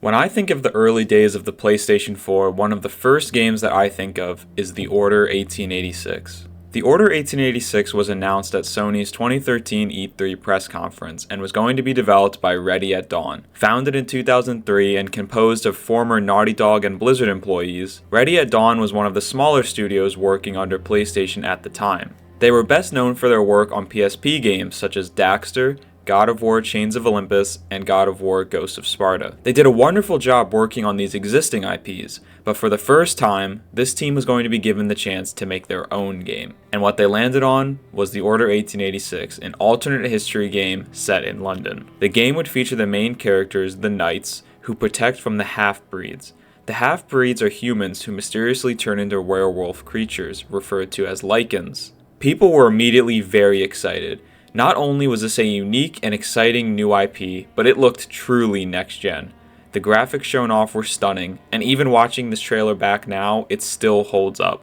When I think of the early days of the PlayStation 4, one of the first games that I think of is The Order 1886. The Order 1886 was announced at Sony's 2013 E3 press conference and was going to be developed by Ready at Dawn. Founded in 2003 and composed of former Naughty Dog and Blizzard employees, Ready at Dawn was one of the smaller studios working under PlayStation at the time. They were best known for their work on PSP games such as Daxter, God of War Chains of Olympus, and God of War Ghosts of Sparta. They did a wonderful job working on these existing IPs, but for the first time, this team was going to be given the chance to make their own game. And what they landed on was The Order 1886, an alternate history game set in London. The game would feature the main characters, the Knights, who protect from the half-breeds. The half-breeds are humans who mysteriously turn into werewolf creatures, referred to as lycans. People were immediately very excited. Not only was this a unique and exciting new IP, but it looked truly next-gen. The graphics shown off were stunning, and even watching this trailer back now, it still holds up.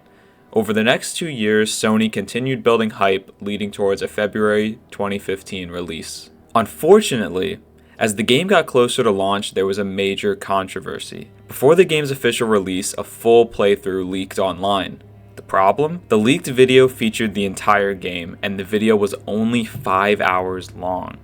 Over the next 2 years, Sony continued building hype, leading towards a February 2015 release. Unfortunately, as the game got closer to launch, there was a major controversy. Before the game's official release, a full playthrough leaked online. The problem? The leaked video featured the entire game, and the video was only 5 hours long.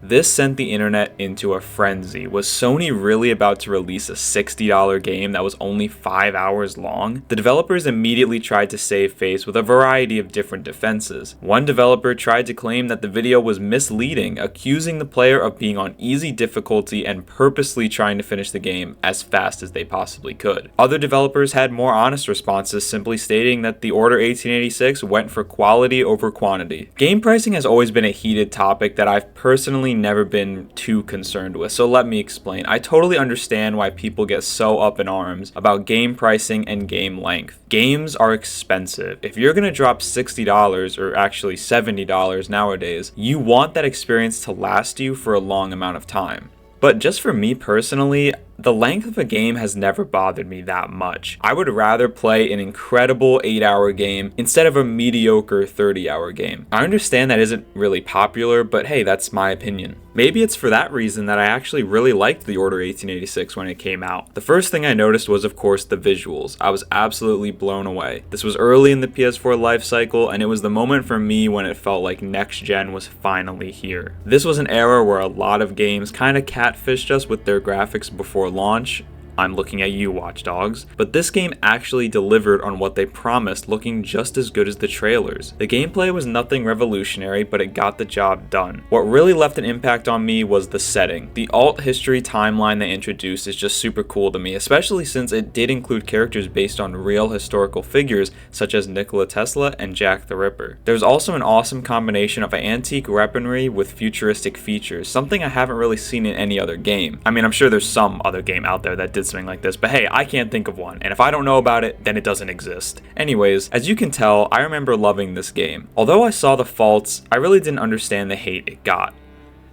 This sent the internet into a frenzy. Was Sony really about to release a $60 game that was only 5 hours long? The developers immediately tried to save face with a variety of different defenses. One developer tried to claim that the video was misleading, accusing the player of being on easy difficulty and purposely trying to finish the game as fast as they possibly could. Other developers had more honest responses, simply stating that The Order 1886 went for quality over quantity. Game pricing has always been a heated topic that I've personally never been too concerned with, so let me explain. I totally understand why people get so up in arms about game pricing and game length. Games are expensive. If you're gonna drop $60 or actually $70 nowadays, you want that experience to last you for a long amount of time. But just for me personally, the length of a game has never bothered me that much. I would rather play an incredible 8-hour game instead of a mediocre 30-hour game. I understand that isn't really popular, but hey, that's my opinion. Maybe it's for that reason that I actually really liked The Order 1886 when it came out. The first thing I noticed was, of course, the visuals. I was absolutely blown away. This was early in the PS4 life cycle, and it was the moment for me when it felt like next gen was finally here. This was an era where a lot of games kind of catfished us with their graphics before launch. I'm looking at you, Watch Dogs. But this game actually delivered on what they promised, looking just as good as the trailers. The gameplay was nothing revolutionary, but it got the job done. What really left an impact on me was the setting. The alt history timeline they introduced is just super cool to me, especially since it did include characters based on real historical figures such as Nikola Tesla and Jack the Ripper. There's also an awesome combination of antique weaponry with futuristic features, something I haven't really seen in any other game. I mean, I'm sure there's some other game out there that did something like this, but hey, I can't think of one, and if I don't know about it, then it doesn't exist. Anyways, as you can tell, I remember loving this game. Although I saw the faults, I really didn't understand the hate it got.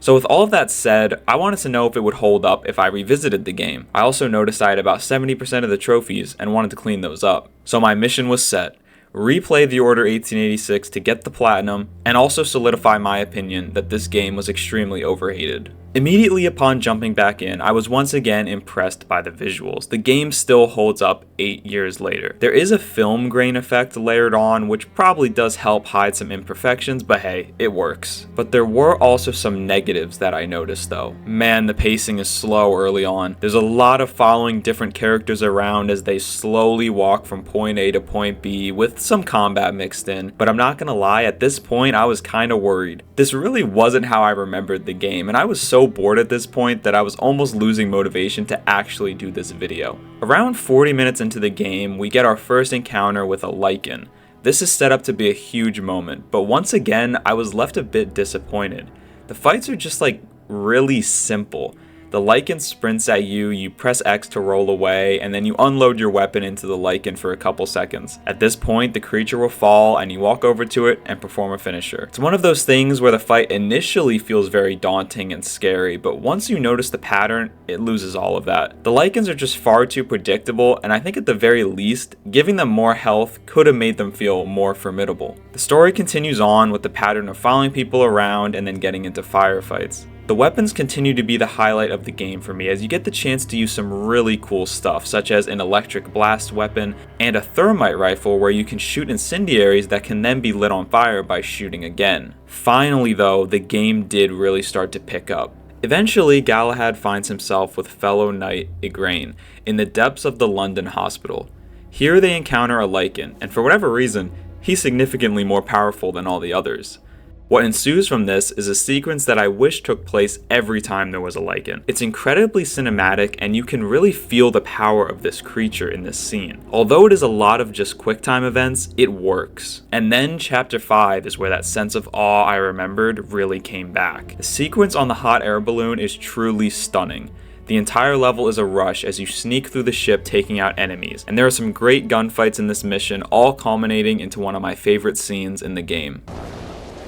So with all of that said, I wanted to know if it would hold up if I revisited the game. I also noticed I had about 70% of the trophies and wanted to clean those up. So my mission was set. Replay The Order 1886 to get the platinum, and also solidify my opinion that this game was extremely overhated. Immediately upon jumping back in, I was once again impressed by the visuals. The game still holds up 8 years later. There is a film grain effect layered on, which probably does help hide some imperfections, but hey, it works. But there were also some negatives that I noticed though. Man, the pacing is slow early on. There's a lot of following different characters around as they slowly walk from point A to point B with some combat mixed in. But I'm not gonna lie, at this point I was kinda worried. This really wasn't how I remembered the game, and I was so bored at this point that I was almost losing motivation to actually do this video. Around 40 minutes into the game, we get our first encounter with a lycan. This is set up to be a huge moment, but once again, I was left a bit disappointed. The fights are just like really simple. The lycan sprints at you, you press X to roll away, and then you unload your weapon into the lycan for a couple seconds. At this point, the creature will fall, and you walk over to it and perform a finisher. It's one of those things where the fight initially feels very daunting and scary, but once you notice the pattern, it loses all of that. The lycans are just far too predictable, and I think at the very least, giving them more health could have made them feel more formidable. The story continues on with the pattern of following people around and then getting into firefights. The weapons continue to be the highlight of the game for me, as you get the chance to use some really cool stuff, such as an electric blast weapon and a thermite rifle where you can shoot incendiaries that can then be lit on fire by shooting again. Finally though, the game did really start to pick up. Eventually, Galahad finds himself with fellow knight Igraine in the depths of the London hospital. Here they encounter a Lycan, and for whatever reason, he's significantly more powerful than all the others. What ensues from this is a sequence that I wish took place every time there was a Lycan. It's incredibly cinematic, and you can really feel the power of this creature in this scene. Although it is a lot of just QuickTime events, it works. And then Chapter 5 is where that sense of awe I remembered really came back. The sequence on the hot air balloon is truly stunning. The entire level is a rush as you sneak through the ship taking out enemies, and there are some great gunfights in this mission, all culminating into one of my favorite scenes in the game.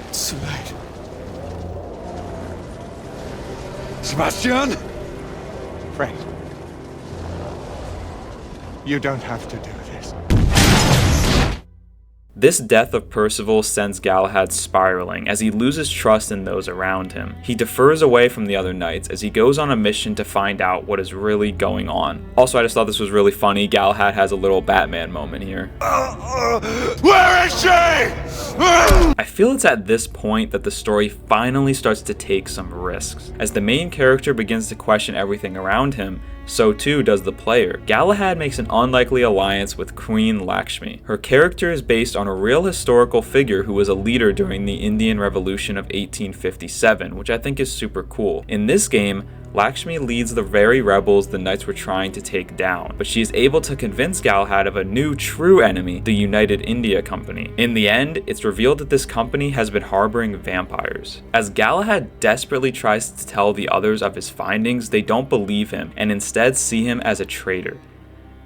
It's too late. Sebastian? Fred. You don't have to do this. This death of Percival sends Galahad spiraling as he loses trust in those around him. He defers away from the other knights as he goes on a mission to find out what is really going on. Also, I just thought this was really funny. Galahad has a little Batman moment here. Where is she? I feel it's at this point that the story finally starts to take some risks. As the main character begins to question everything around him, so too does the player. Galahad makes an unlikely alliance with Queen Lakshmi. Her character is based on a real historical figure who was a leader during the Indian Revolution of 1857, which I think is super cool. In this game, Lakshmi leads the very rebels the knights were trying to take down, but she is able to convince Galahad of a new true enemy, the United India Company. In the end, it's revealed that this company has been harboring vampires. As Galahad desperately tries to tell the others of his findings, they don't believe him and instead see him as a traitor.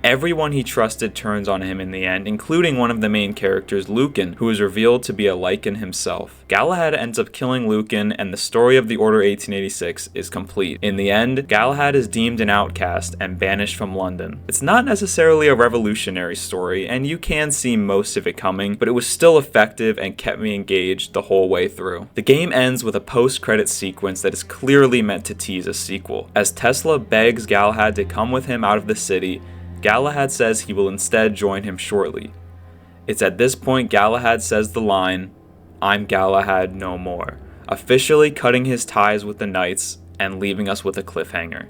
Everyone he trusted turns on him in the end, including one of the main characters, Lucan, who is revealed to be a Lycan himself. Galahad ends up killing Lucan, and the story of the Order 1886 is complete. In the end, Galahad is deemed an outcast and banished from London. It's not necessarily a revolutionary story, and you can see most of it coming, but it was still effective and kept me engaged the whole way through. The game ends with a post-credit sequence that is clearly meant to tease a sequel. As Tesla begs Galahad to come with him out of the city, Galahad says he will instead join him shortly. It's at this point Galahad says the line, "I'm Galahad no more," officially cutting his ties with the knights and leaving us with a cliffhanger.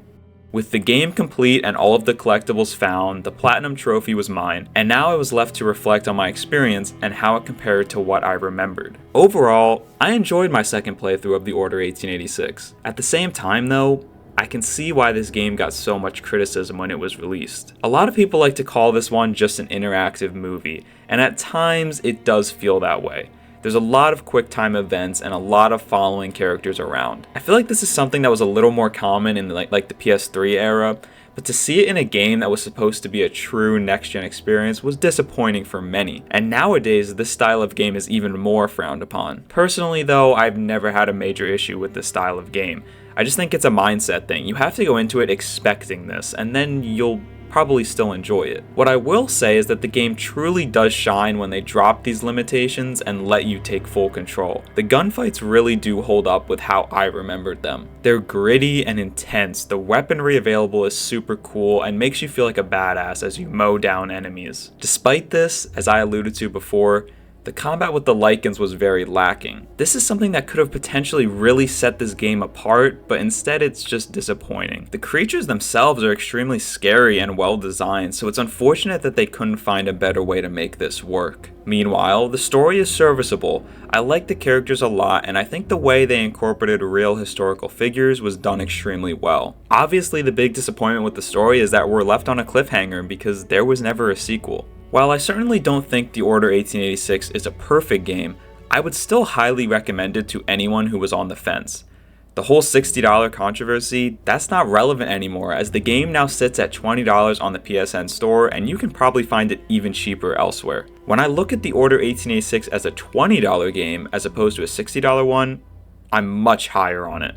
With the game complete and all of the collectibles found, the Platinum Trophy was mine, and now I was left to reflect on my experience and how it compared to what I remembered. Overall, I enjoyed my second playthrough of the Order 1886. At the same time though, I can see why this game got so much criticism when it was released. A lot of people like to call this one just an interactive movie, and at times it does feel that way. There's a lot of QuickTime events and a lot of following characters around. I feel like this is something that was a little more common in like the PS3 era, but to see it in a game that was supposed to be a true next-gen experience was disappointing for many. And nowadays, this style of game is even more frowned upon. Personally though, I've never had a major issue with this style of game. I just think it's a mindset thing. You have to go into it expecting this, and then you'll probably still enjoy it. What I will say is that the game truly does shine when they drop these limitations and let you take full control. The gunfights really do hold up with how I remembered them. They're gritty and intense, the weaponry available is super cool and makes you feel like a badass as you mow down enemies. Despite this, as I alluded to before, the combat with the Lycans was very lacking. This is something that could have potentially really set this game apart, but instead it's just disappointing. The creatures themselves are extremely scary and well designed, so it's unfortunate that they couldn't find a better way to make this work. Meanwhile, the story is serviceable. I like the characters a lot, and I think the way they incorporated real historical figures was done extremely well. Obviously, the big disappointment with the story is that we're left on a cliffhanger because there was never a sequel. While I certainly don't think The Order 1886 is a perfect game, I would still highly recommend it to anyone who was on the fence. The whole $60 controversy, that's not relevant anymore as the game now sits at $20 on the PSN store and you can probably find it even cheaper elsewhere. When I look at The Order 1886 as a $20 game as opposed to a $60 one, I'm much higher on it.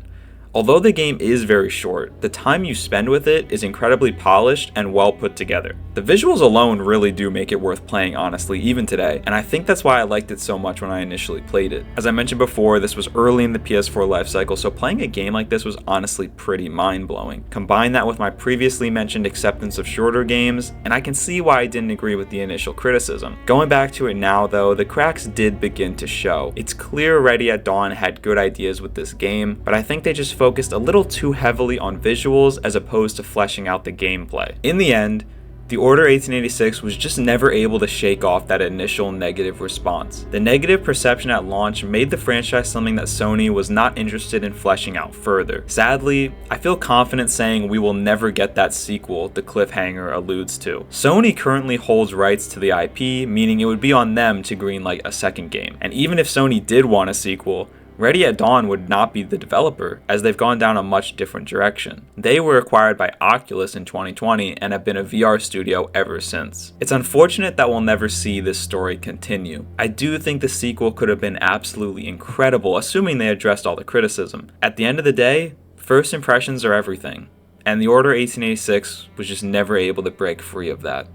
Although the game is very short, the time you spend with it is incredibly polished and well put together. The visuals alone really do make it worth playing, honestly, even today, and I think that's why I liked it so much when I initially played it. As I mentioned before, this was early in the PS4 lifecycle, so playing a game like this was honestly pretty mind-blowing. Combine that with my previously mentioned acceptance of shorter games, and I can see why I didn't agree with the initial criticism. Going back to it now though, the cracks did begin to show. It's clear Ready at Dawn had good ideas with this game, but I think they just focused a little too heavily on visuals as opposed to fleshing out the gameplay. In the end, The Order 1886 was just never able to shake off that initial negative response. The negative perception at launch made the franchise something that Sony was not interested in fleshing out further. Sadly, I feel confident saying we will never get that sequel the cliffhanger alludes to. Sony currently holds rights to the IP, meaning it would be on them to greenlight a second game. And even if Sony did want a sequel, Ready at Dawn would not be the developer, as they've gone down a much different direction. They were acquired by Oculus in 2020 and have been a VR studio ever since. It's unfortunate that we'll never see this story continue. I do think the sequel could have been absolutely incredible, assuming they addressed all the criticism. At the end of the day, first impressions are everything, and The Order 1886 was just never able to break free of that.